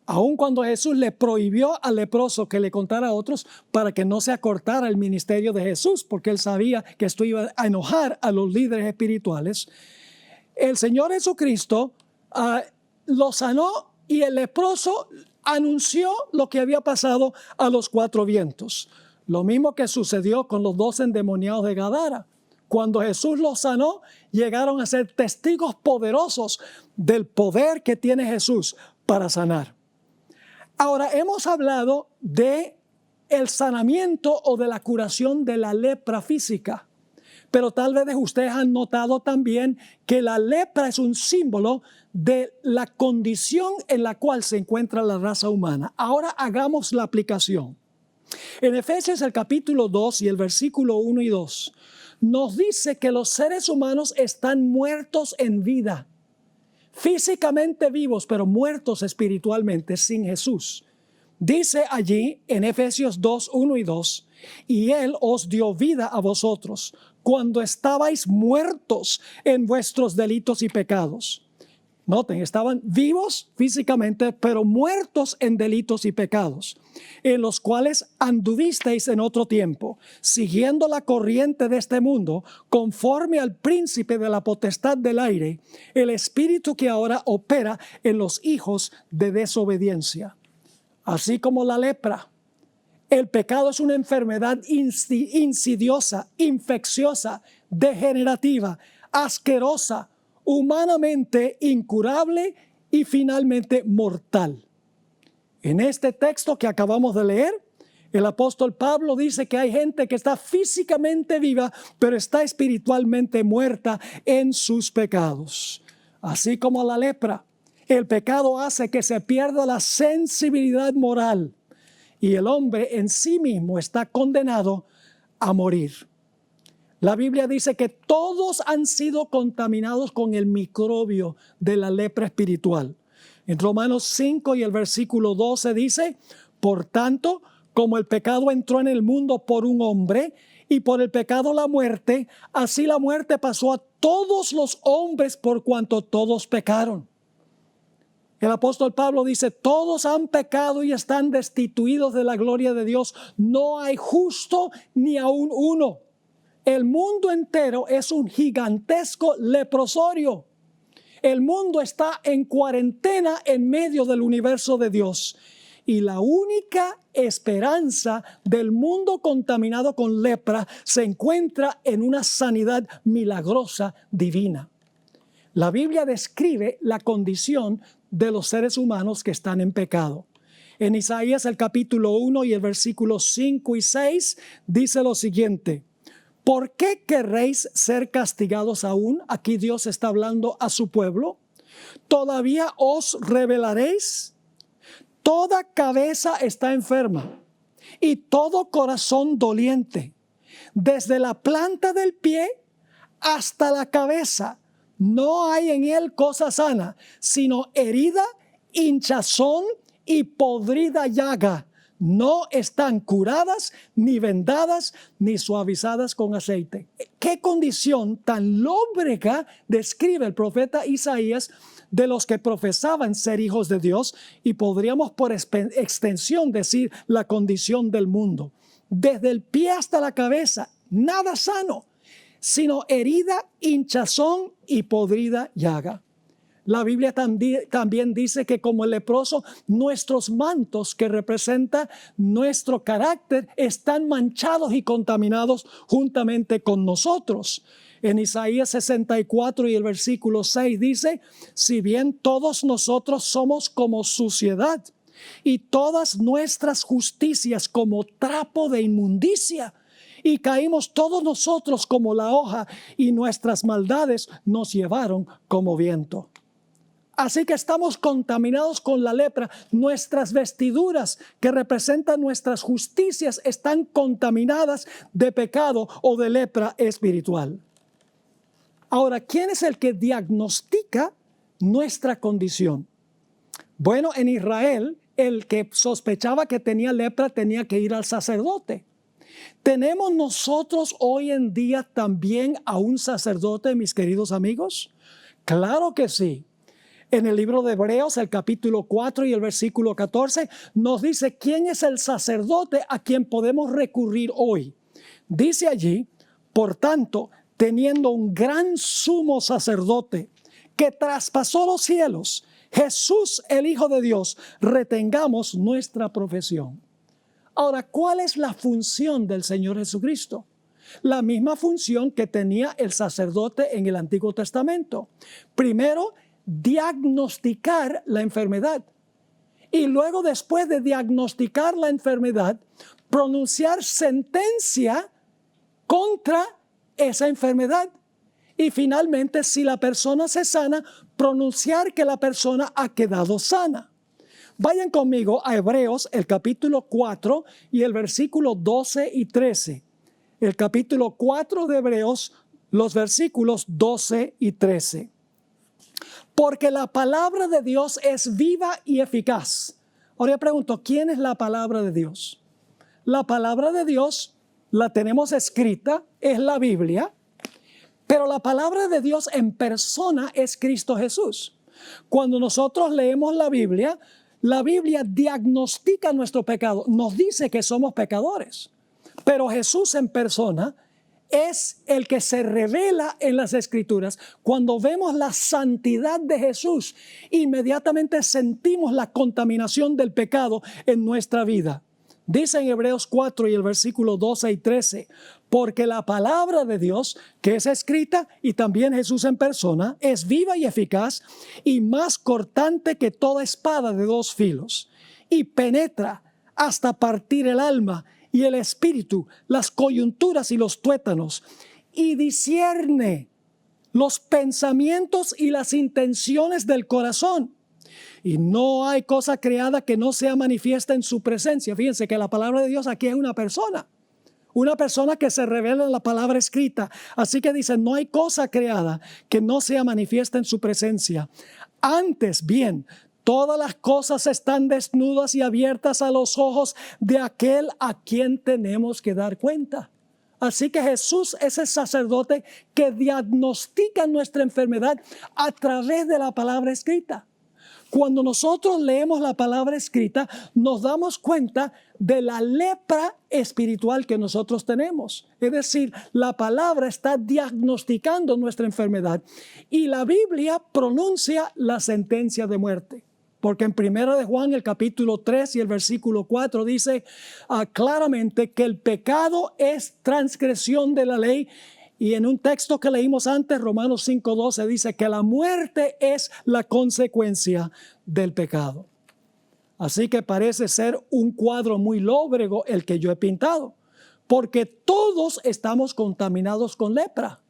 Aun cuando Jesús le prohibió al leproso que le contara a otros para que no se acortara el ministerio de Jesús, porque él sabía que esto iba a enojar a los líderes espirituales, el Señor Jesucristo lo sanó y el leproso anunció lo que había pasado a los cuatro vientos. Lo mismo que sucedió con los 2 endemoniados de Gadara. Cuando Jesús los sanó, llegaron a ser testigos poderosos del poder que tiene Jesús para sanar. Ahora, hemos hablado de el sanamiento o de la curación de la lepra física. Pero tal vez ustedes han notado también que la lepra es un símbolo de la condición en la cual se encuentra la raza humana. Ahora hagamos la aplicación. En Efesios el capítulo 2 y el versículo 1 y 2 nos dice que los seres humanos están muertos en vida, físicamente vivos, pero muertos espiritualmente sin Jesús. Dice allí en Efesios 2, 1 y 2, y Él os dio vida a vosotros cuando estabais muertos en vuestros delitos y pecados. Noten, estaban vivos físicamente, pero muertos en delitos y pecados, en los cuales anduvisteis en otro tiempo, siguiendo la corriente de este mundo, conforme al príncipe de la potestad del aire, el espíritu que ahora opera en los hijos de desobediencia. Así como la lepra, el pecado es una enfermedad insidiosa, infecciosa, degenerativa, asquerosa, humanamente incurable y finalmente mortal. En este texto que acabamos de leer, el apóstol Pablo dice que hay gente que está físicamente viva, pero está espiritualmente muerta en sus pecados. Así como la lepra, el pecado hace que se pierda la sensibilidad moral y el hombre en sí mismo está condenado a morir. La Biblia dice que todos han sido contaminados con el microbio de la lepra espiritual. En Romanos 5 y el versículo 12 dice, por tanto, como el pecado entró en el mundo por un hombre y por el pecado la muerte, así la muerte pasó a todos los hombres por cuanto todos pecaron. El apóstol Pablo dice, todos han pecado y están destituidos de la gloria de Dios. No hay justo ni aun uno. El mundo entero es un gigantesco leprosorio. El mundo está en cuarentena en medio del universo de Dios. Y la única esperanza del mundo contaminado con lepra se encuentra en una sanidad milagrosa divina. La Biblia describe la condición de los seres humanos que están en pecado. En Isaías el capítulo 1 y el versículo 5 y 6 dice lo siguiente. ¿Por qué querréis ser castigados aún? Aquí Dios está hablando a su pueblo. ¿Todavía os rebelaréis? Toda cabeza está enferma y todo corazón doliente. Desde la planta del pie hasta la cabeza no hay en él cosa sana, sino herida, hinchazón y podrida llaga. No están curadas, ni vendadas, ni suavizadas con aceite. ¿Qué condición tan lóbrega describe el profeta Isaías de los que profesaban ser hijos de Dios? Y podríamos por extensión decir la condición del mundo. Desde el pie hasta la cabeza, nada sano. sino herida, hinchazón y podrida llaga. La Biblia también dice que como el leproso, nuestros mantos que representan nuestro carácter están manchados y contaminados juntamente con nosotros. En Isaías 64 y el versículo 6 dice, si bien todos nosotros somos como suciedad y todas nuestras justicias como trapo de inmundicia, y caímos todos nosotros como la hoja y nuestras maldades nos llevaron como viento. Así que estamos contaminados con la lepra. Nuestras vestiduras que representan nuestras justicias están contaminadas de pecado o de lepra espiritual. Ahora, ¿quién es el que diagnostica nuestra condición? Bueno, en Israel, el que sospechaba que tenía lepra tenía que ir al sacerdote. ¿Tenemos nosotros hoy en día también a un sacerdote, mis queridos amigos? Claro que sí. En el libro de Hebreos, el capítulo 4 y el versículo 14, nos dice quién es el sacerdote a quien podemos recurrir hoy. Dice allí, por tanto, teniendo un gran sumo sacerdote que traspasó los cielos, Jesús, el Hijo de Dios, retengamos nuestra profesión. Ahora, ¿cuál es la función del Señor Jesucristo? La misma función que tenía el sacerdote en el Antiguo Testamento. Primero, diagnosticar la enfermedad. Y luego, después de diagnosticar la enfermedad, pronunciar sentencia contra esa enfermedad. Y finalmente, si la persona se sana, pronunciar que la persona ha quedado sana. Vayan conmigo a Hebreos, el capítulo 4 y el versículo 12 y 13. El capítulo 4 de Hebreos, los versículos 12 y 13. Porque la palabra de Dios es viva y eficaz. Ahora yo pregunto, ¿quién es la palabra de Dios? La palabra de Dios la tenemos escrita, es la Biblia, pero la palabra de Dios en persona es Cristo Jesús. Cuando nosotros leemos la Biblia diagnostica nuestro pecado, nos dice que somos pecadores, pero Jesús en persona es el que se revela en las Escrituras. Cuando vemos la santidad de Jesús, inmediatamente sentimos la contaminación del pecado en nuestra vida. Dice en Hebreos 4 y el versículo 12 y 13, porque la palabra de Dios que es escrita y también Jesús en persona es viva y eficaz y más cortante que toda espada de dos filos y penetra hasta partir el alma y el espíritu, las coyunturas y los tuétanos y discierne los pensamientos y las intenciones del corazón. Y no hay cosa creada que no sea manifiesta en su presencia. Fíjense que la palabra de Dios aquí es una persona que se revela en la palabra escrita. Así que dice, no hay cosa creada que no sea manifiesta en su presencia. Antes bien, todas las cosas están desnudas y abiertas a los ojos de aquel a quien tenemos que dar cuenta. Así que Jesús es el sacerdote que diagnostica nuestra enfermedad a través de la palabra escrita. Cuando nosotros leemos la palabra escrita, nos damos cuenta de la lepra espiritual que nosotros tenemos. Es decir, la palabra está diagnosticando nuestra enfermedad y la Biblia pronuncia la sentencia de muerte. Porque en 1 de Juan, el capítulo 3 y el versículo 4 dice claramente que el pecado es transgresión de la ley. Y en un texto que leímos antes, Romanos 5:12, dice que la muerte es la consecuencia del pecado. Así que parece ser un cuadro muy lóbrego el que yo he pintado, porque todos estamos contaminados con lepra.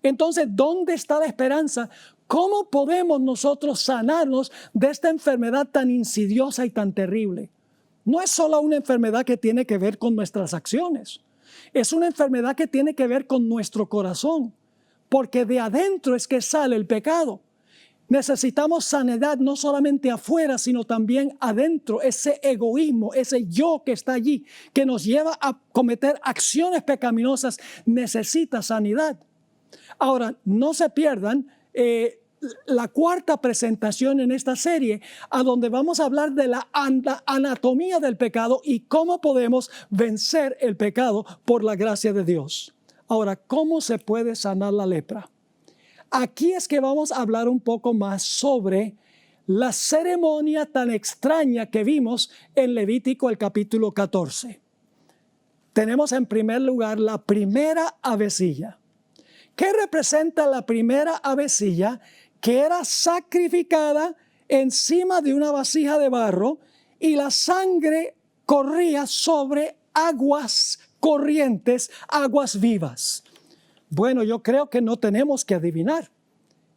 Entonces, ¿dónde está la esperanza? ¿Cómo podemos nosotros sanarnos de esta enfermedad tan insidiosa y tan terrible? No es solo una enfermedad que tiene que ver con nuestras acciones. Es una enfermedad que tiene que ver con nuestro corazón, porque de adentro es que sale el pecado. Necesitamos sanidad no solamente afuera, sino también adentro. Ese egoísmo, ese yo que está allí, que nos lleva a cometer acciones pecaminosas, necesita sanidad. Ahora, no se pierdan la cuarta presentación en esta serie, a donde vamos a hablar de la anatomía del pecado y cómo podemos vencer el pecado por la gracia de Dios. Ahora, ¿cómo se puede sanar la lepra? Aquí es que vamos a hablar un poco más sobre la ceremonia tan extraña que vimos en Levítico el capítulo 14. Tenemos en primer lugar la primera avecilla. ¿Qué representa la primera avecilla? Que era sacrificada encima de una vasija de barro y la sangre corría sobre aguas corrientes, aguas vivas. Bueno, yo creo que no tenemos que adivinar.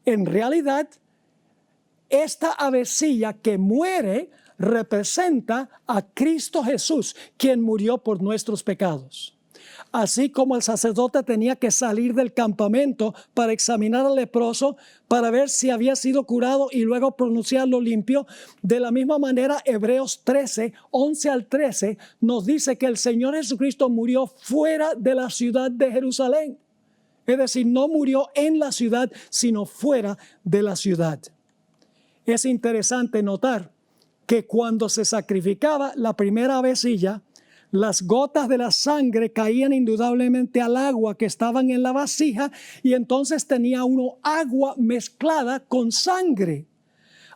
En realidad, esta avecilla que muere representa a Cristo Jesús, quien murió por nuestros pecados. Así como el sacerdote tenía que salir del campamento para examinar al leproso, para ver si había sido curado y luego pronunciarlo limpio, de la misma manera Hebreos 13, 11 al 13, nos dice que el Señor Jesucristo murió fuera de la ciudad de Jerusalén. Es decir, no murió en la ciudad, sino fuera de la ciudad. Es interesante notar que cuando se sacrificaba la primera avecilla, las gotas de la sangre caían indudablemente al agua que estaban en la vasija y entonces tenía uno agua mezclada con sangre.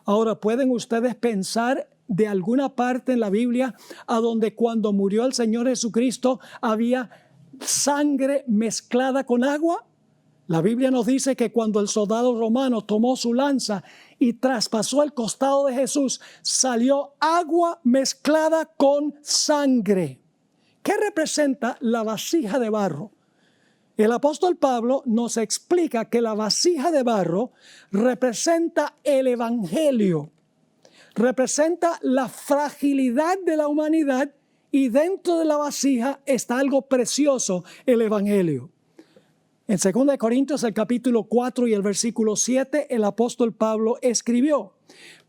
Ahora, ¿pueden ustedes pensar de alguna parte en la Biblia a donde cuando murió el Señor Jesucristo había sangre mezclada con agua? La Biblia nos dice que cuando el soldado romano tomó su lanza y traspasó el costado de Jesús, salió agua mezclada con sangre. ¿Qué representa la vasija de barro? El apóstol Pablo nos explica que la vasija de barro representa el evangelio, representa la fragilidad de la humanidad y dentro de la vasija está algo precioso, el evangelio. En 2 Corintios, el capítulo 4 y el versículo 7, el apóstol Pablo escribió: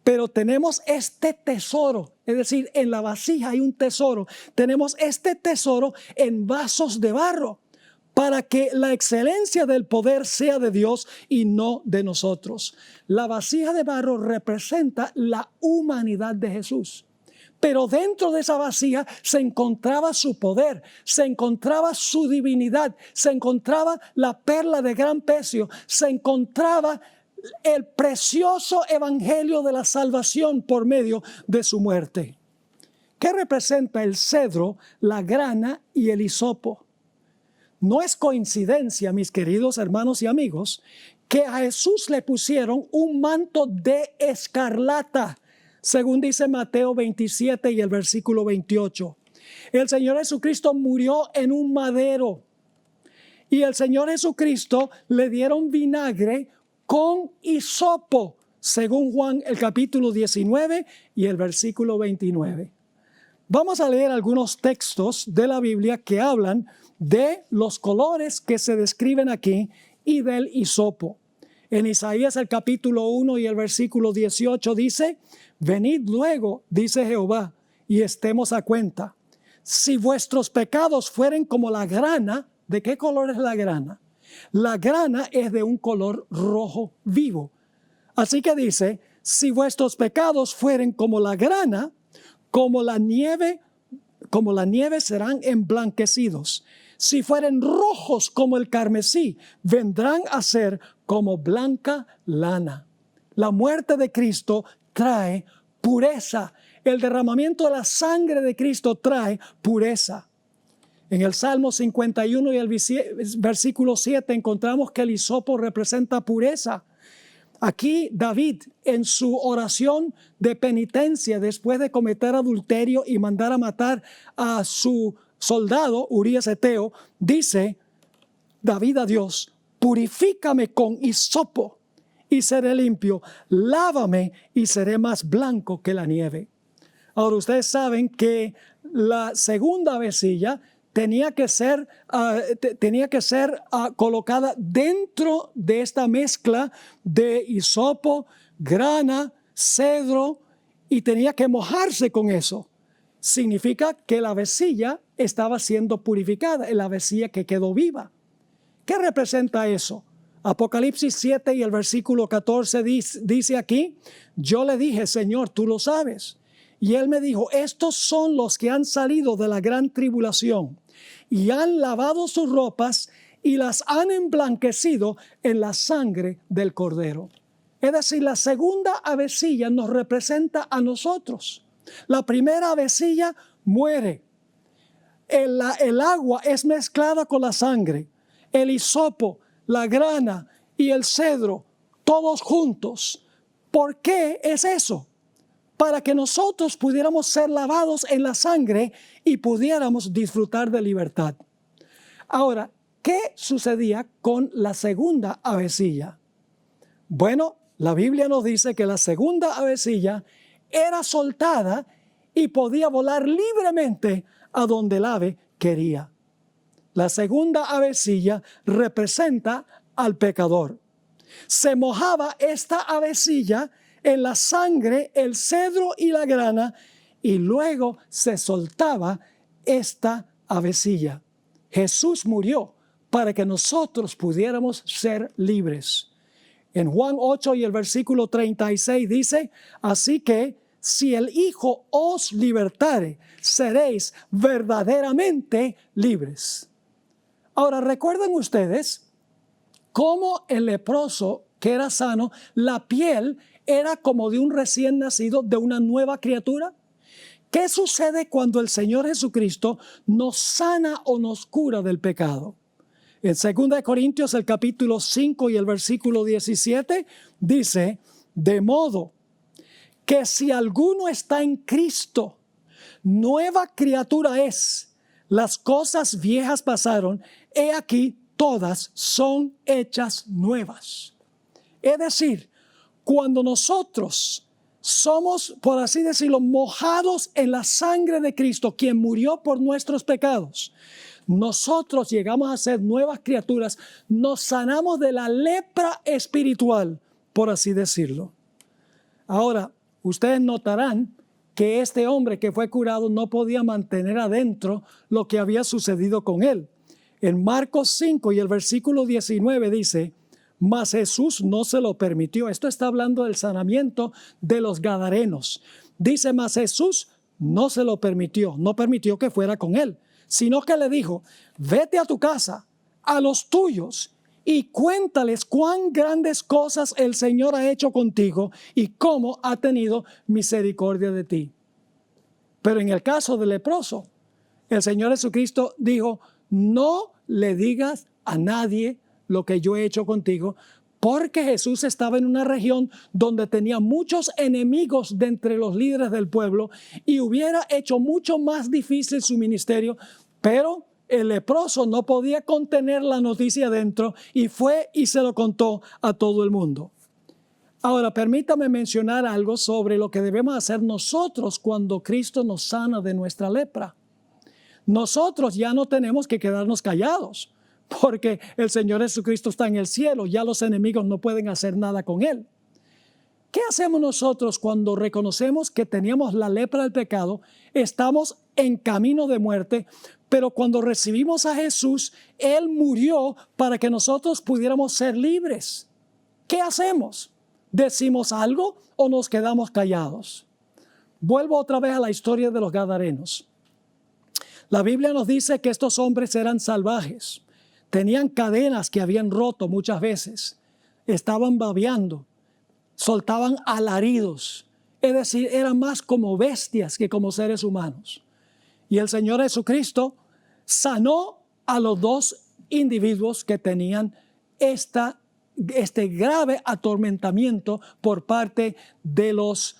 pero tenemos este tesoro, es decir, en la vasija hay un tesoro. Tenemos este tesoro en vasos de barro, para que la excelencia del poder sea de Dios y no de nosotros. La vasija de barro representa la humanidad de Jesús. Pero dentro de esa vasija se encontraba su poder, se encontraba su divinidad, se encontraba la perla de gran precio, se encontraba el precioso evangelio de la salvación por medio de su muerte. ¿Qué representa el cedro, la grana y el hisopo? No es coincidencia, mis queridos hermanos y amigos, que a Jesús le pusieron un manto de escarlata, según dice Mateo 27 y el versículo 28. El Señor Jesucristo murió en un madero y el Señor Jesucristo le dieron vinagre con hisopo, según Juan el capítulo 19 y el versículo 29. Vamos a leer algunos textos de la Biblia que hablan de los colores que se describen aquí y del hisopo. En Isaías el capítulo 1 y el versículo 18 dice: venid luego, dice Jehová, y estemos a cuenta. Si vuestros pecados fueren como la grana, ¿de qué color es la grana? La grana es de un color rojo vivo. Así que dice: si vuestros pecados fueren como la grana, como la nieve serán emblanquecidos. Si fueren rojos como el carmesí, vendrán a ser como blanca lana. La muerte de Cristo trae pureza. El derramamiento de la sangre de Cristo trae pureza. En el Salmo 51 y el versículo 7 encontramos que el hisopo representa pureza. Aquí David, en su oración de penitencia después de cometer adulterio y mandar a matar a su soldado Urías Eteo, dice David a Dios: purifícame con hisopo y seré limpio, lávame y seré más blanco que la nieve. Ahora, ustedes saben que la segunda avecilla tenía que ser colocada dentro de esta mezcla de hisopo, grana, cedro, y tenía que mojarse con eso. Significa que la avecilla estaba siendo purificada, la avecilla que quedó viva. ¿Qué representa eso? Apocalipsis 7 y el versículo 14 dice aquí: yo le dije, Señor, tú lo sabes. Y él me dijo: estos son los que han salido de la gran tribulación y han lavado sus ropas y las han emblanquecido en la sangre del Cordero. Es decir, la segunda avecilla nos representa a nosotros. La primera avecilla muere. El agua es mezclada con la sangre. El hisopo, la grana y el cedro, todos juntos. ¿Por qué es eso? Para que nosotros pudiéramos ser lavados en la sangre y pudiéramos disfrutar de libertad. Ahora, ¿qué sucedía con la segunda avecilla? Bueno, la Biblia nos dice que la segunda avecilla era soltada y podía volar libremente a donde el ave quería. La segunda avecilla representa al pecador. Se mojaba esta avecilla en la sangre, el cedro y la grana, y luego se soltaba esta avecilla. Jesús murió para que nosotros pudiéramos ser libres. En Juan 8 y el versículo 36 dice, así que si el Hijo os libertare, seréis verdaderamente libres. Ahora, ¿recuerdan ustedes cómo el leproso que era sano, la piel era como de un recién nacido, de una nueva criatura? ¿Qué sucede cuando el Señor Jesucristo nos sana o nos cura del pecado? En 2 Corintios, el capítulo 5 y el versículo 17, dice, de modo que si alguno está en Cristo, nueva criatura es. Las cosas viejas pasaron, he aquí, todas son hechas nuevas. Es decir, cuando nosotros somos, por así decirlo, mojados en la sangre de Cristo, quien murió por nuestros pecados, nosotros llegamos a ser nuevas criaturas, nos sanamos de la lepra espiritual, por así decirlo. Ahora, ustedes notarán que este hombre que fue curado no podía mantener adentro lo que había sucedido con él. En Marcos 5 y el versículo 19 dice, mas Jesús no se lo permitió. Esto está hablando del sanamiento de los gadarenos. Dice, mas Jesús no se lo permitió, no permitió que fuera con él, sino que le dijo, vete a tu casa, a los tuyos, y cuéntales cuán grandes cosas el Señor ha hecho contigo y cómo ha tenido misericordia de ti. Pero en el caso del leproso, el Señor Jesucristo dijo, no le digas a nadie lo que yo he hecho contigo, porque Jesús estaba en una región donde tenía muchos enemigos de entre los líderes del pueblo y hubiera hecho mucho más difícil su ministerio, pero el leproso no podía contener la noticia dentro y fue y se lo contó a todo el mundo. Ahora, permítame mencionar algo sobre lo que debemos hacer nosotros cuando Cristo nos sana de nuestra lepra. Nosotros ya no tenemos que quedarnos callados, porque el Señor Jesucristo está en el cielo, ya los enemigos no pueden hacer nada con Él. ¿Qué hacemos nosotros cuando reconocemos que teníamos la lepra del pecado, estamos en camino de muerte, pero cuando recibimos a Jesús, Él murió para que nosotros pudiéramos ser libres? ¿Qué hacemos? ¿Decimos algo o nos quedamos callados? Vuelvo otra vez a la historia de los gadarenos. La Biblia nos dice que estos hombres eran salvajes. Tenían cadenas que habían roto muchas veces. Estaban babeando. Soltaban alaridos. Es decir, eran más como bestias que como seres humanos. Y el Señor Jesucristo sanó a los dos individuos que tenían este grave atormentamiento por parte de los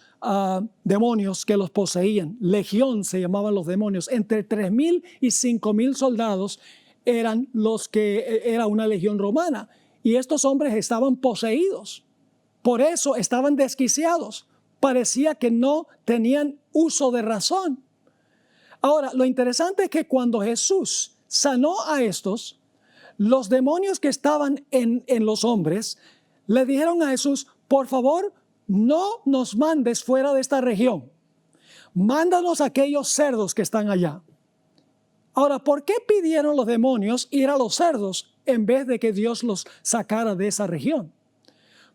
demonios que los poseían. Legión se llamaban los demonios. Entre 3,000 y 5,000 soldados eran los que era una legión romana. Y estos hombres estaban poseídos. Por eso estaban desquiciados. Parecía que no tenían uso de razón. Ahora, lo interesante es que cuando Jesús sanó a estos, los demonios que estaban en los hombres le dijeron a Jesús, por favor, no nos mandes fuera de esta región. Mándanos a aquellos cerdos que están allá. Ahora, ¿por qué pidieron los demonios ir a los cerdos en vez de que Dios los sacara de esa región?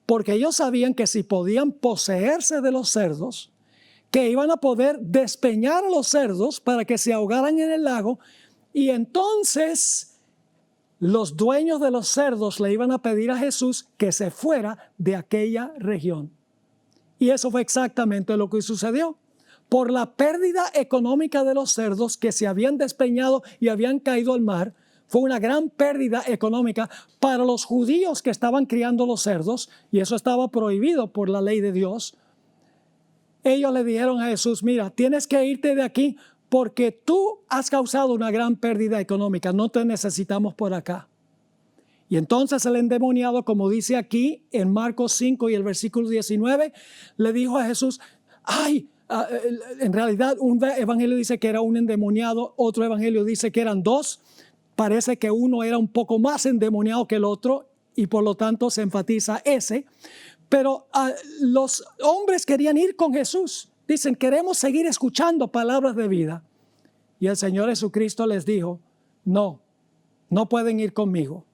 Porque ellos sabían que si podían poseerse de los cerdos, que iban a poder despeñar a los cerdos para que se ahogaran en el lago y entonces los dueños de los cerdos le iban a pedir a Jesús que se fuera de aquella región. Y eso fue exactamente lo que sucedió. Por la pérdida económica de los cerdos que se habían despeñado y habían caído al mar, fue una gran pérdida económica para los judíos que estaban criando los cerdos, y eso estaba prohibido por la ley de Dios. Ellos le dijeron a Jesús, mira, tienes que irte de aquí porque tú has causado una gran pérdida económica, no te necesitamos por acá. Y entonces el endemoniado, como dice aquí en Marcos 5 y el versículo 19, le dijo a Jesús, ay, en realidad un evangelio dice que era un endemoniado, otro evangelio dice que eran dos. Parece que uno era un poco más endemoniado que el otro y por lo tanto se enfatiza ese. Pero los hombres querían ir con Jesús. Dicen, queremos seguir escuchando palabras de vida. Y el Señor Jesucristo les dijo, no, no pueden ir conmigo.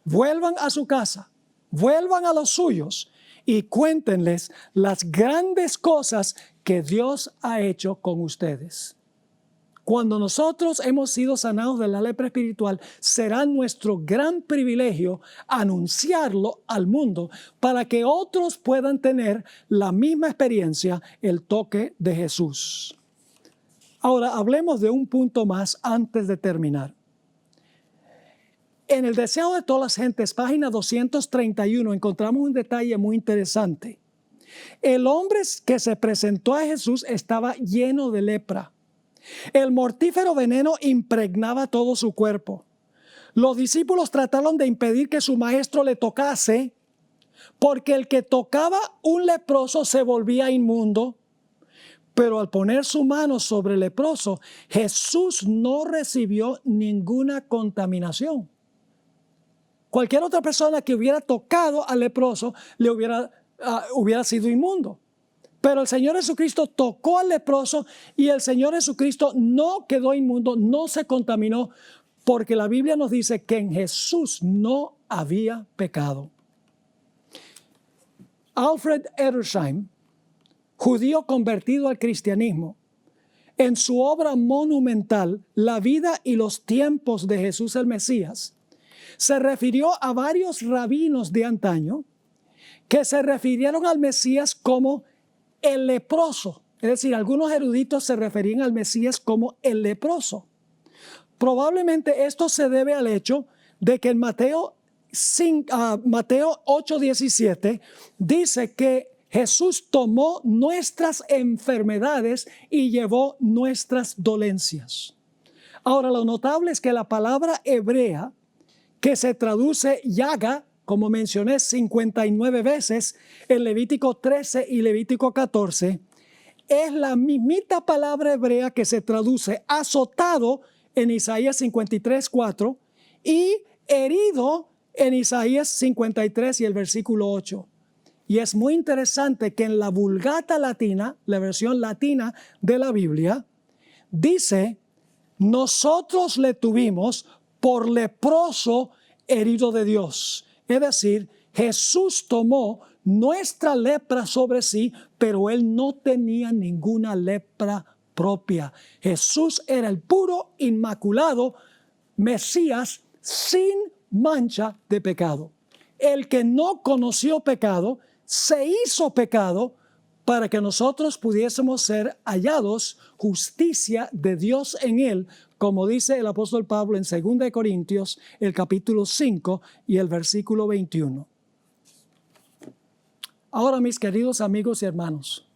Vuelvan a su casa, vuelvan a los suyos y cuéntenles las grandes cosas que Dios ha hecho con ustedes. Cuando nosotros hemos sido sanados de la lepra espiritual, será nuestro gran privilegio anunciarlo al mundo para que otros puedan tener la misma experiencia, el toque de Jesús. Ahora, hablemos de un punto más antes de terminar. En el Deseo de todas las gentes, página 231, encontramos un detalle muy interesante. El hombre que se presentó a Jesús estaba lleno de lepra. El mortífero veneno impregnaba todo su cuerpo. Los discípulos trataron de impedir que su maestro le tocase, porque el que tocaba un leproso se volvía inmundo. Pero al poner su mano sobre el leproso, Jesús no recibió ninguna contaminación. Cualquier otra persona que hubiera tocado al leproso le hubiera sido inmundo. Pero el Señor Jesucristo tocó al leproso y el Señor Jesucristo no quedó inmundo, no se contaminó, porque la Biblia nos dice que en Jesús no había pecado. Alfred Edersheim, judío convertido al cristianismo, en su obra monumental, La vida y los tiempos de Jesús el Mesías, se refirió a varios rabinos de antaño que se refirieron al Mesías como el leproso. Es decir, algunos eruditos se referían al Mesías como el leproso. Probablemente esto se debe al hecho de que en Mateo 8:17 dice que Jesús tomó nuestras enfermedades y llevó nuestras dolencias. Ahora, lo notable es que la palabra hebrea, que se traduce llaga, como mencioné 59 veces en Levítico 13 y Levítico 14, es la mismita palabra hebrea que se traduce azotado en Isaías 53:4 y herido en Isaías 53 y el versículo 8. Y es muy interesante que en la Vulgata latina, la versión latina de la Biblia, dice, nosotros le tuvimos por leproso herido de Dios. Es decir, Jesús tomó nuestra lepra sobre sí, pero Él no tenía ninguna lepra propia. Jesús era el puro, inmaculado Mesías sin mancha de pecado. El que no conoció pecado, se hizo pecado para que nosotros pudiésemos ser hallados justicia de Dios en Él, como dice el apóstol Pablo en 2 Corintios, el capítulo 5 y el versículo 21. Ahora, mis queridos amigos y hermanos,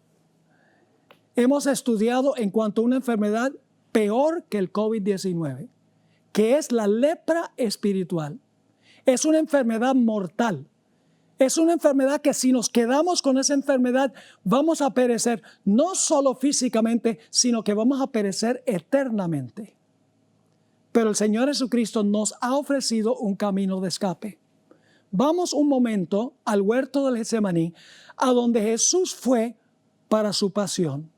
hemos estudiado en cuanto a una enfermedad peor que el COVID-19, que es la lepra espiritual. Es una enfermedad mortal. Es una enfermedad que si nos quedamos con esa enfermedad vamos a perecer no solo físicamente, sino que vamos a perecer eternamente. Pero el Señor Jesucristo nos ha ofrecido un camino de escape. Vamos un momento al huerto del Getsemaní, a donde Jesús fue para su pasión.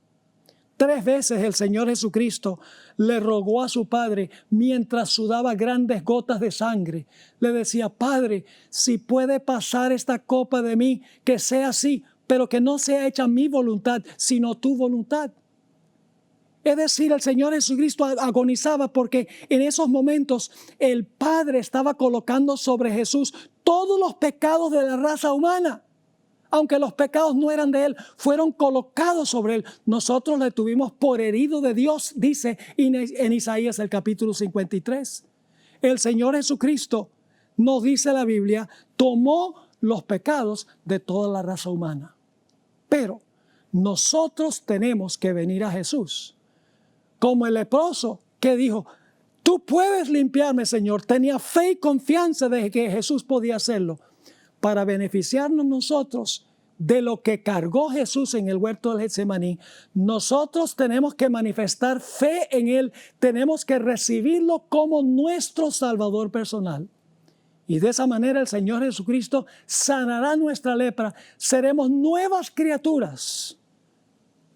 3 veces el Señor Jesucristo le rogó a su Padre mientras sudaba grandes gotas de sangre. Le decía, Padre, si puede pasar esta copa de mí, que sea así, pero que no sea hecha mi voluntad, sino tu voluntad. Es decir, el Señor Jesucristo agonizaba porque en esos momentos el Padre estaba colocando sobre Jesús todos los pecados de la raza humana. Aunque los pecados no eran de Él, fueron colocados sobre Él. Nosotros le tuvimos por herido de Dios, dice en Isaías el capítulo 53. El Señor Jesucristo, nos dice la Biblia, tomó los pecados de toda la raza humana. Pero nosotros tenemos que venir a Jesús. Como el leproso que dijo, tú puedes limpiarme, Señor. Tenía fe y confianza de que Jesús podía hacerlo. Para beneficiarnos nosotros de lo que cargó Jesús en el huerto del Getsemaní, nosotros tenemos que manifestar fe en Él, tenemos que recibirlo como nuestro Salvador personal. Y de esa manera el Señor Jesucristo sanará nuestra lepra, seremos nuevas criaturas.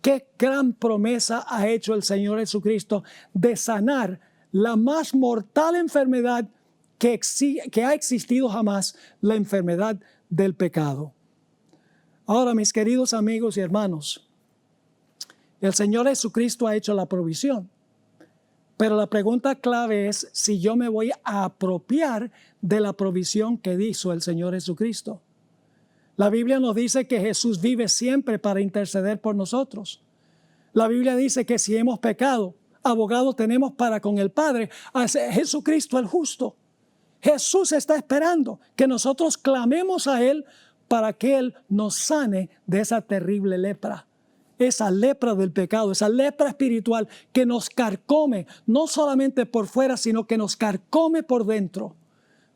Qué gran promesa ha hecho el Señor Jesucristo de sanar la más mortal enfermedad que ha existido jamás, la enfermedad del pecado. Ahora, mis queridos amigos y hermanos, el Señor Jesucristo ha hecho la provisión, pero la pregunta clave es si yo me voy a apropiar de la provisión que hizo el Señor Jesucristo. La Biblia nos dice que Jesús vive siempre para interceder por nosotros. La Biblia dice que si hemos pecado, abogado tenemos para con el Padre, a Jesucristo el justo. Jesús está esperando que nosotros clamemos a Él para que Él nos sane de esa terrible lepra. Esa lepra del pecado, esa lepra espiritual que nos carcome, no solamente por fuera, sino que nos carcome por dentro.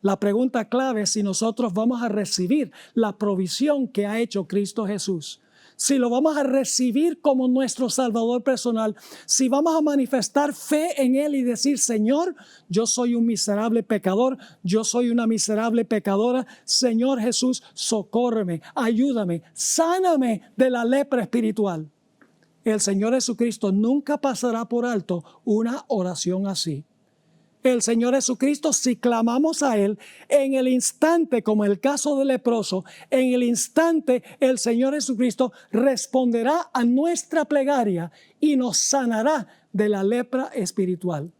La pregunta clave es si nosotros vamos a recibir la provisión que ha hecho Cristo Jesús. Si lo vamos a recibir como nuestro Salvador personal, si vamos a manifestar fe en Él y decir, Señor, yo soy un miserable pecador, yo soy una miserable pecadora, Señor Jesús, socórreme, ayúdame, sáname de la lepra espiritual. El Señor Jesucristo nunca pasará por alto una oración así. El Señor Jesucristo, si clamamos a Él, en el instante, como el caso del leproso, en el instante el Señor Jesucristo responderá a nuestra plegaria y nos sanará de la lepra espiritual.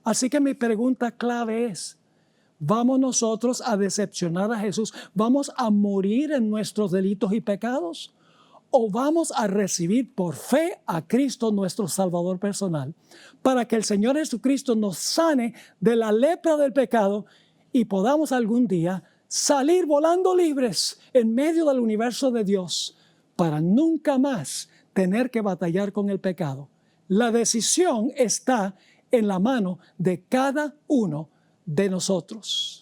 Así que mi pregunta clave es, ¿vamos nosotros a decepcionar a Jesús? ¿Vamos a morir en nuestros delitos y pecados? ¿O vamos a recibir por fe a Cristo nuestro Salvador personal, para que el Señor Jesucristo nos sane de la lepra del pecado y podamos algún día salir volando libres en medio del universo de Dios para nunca más tener que batallar con el pecado? La decisión está en la mano de cada uno de nosotros.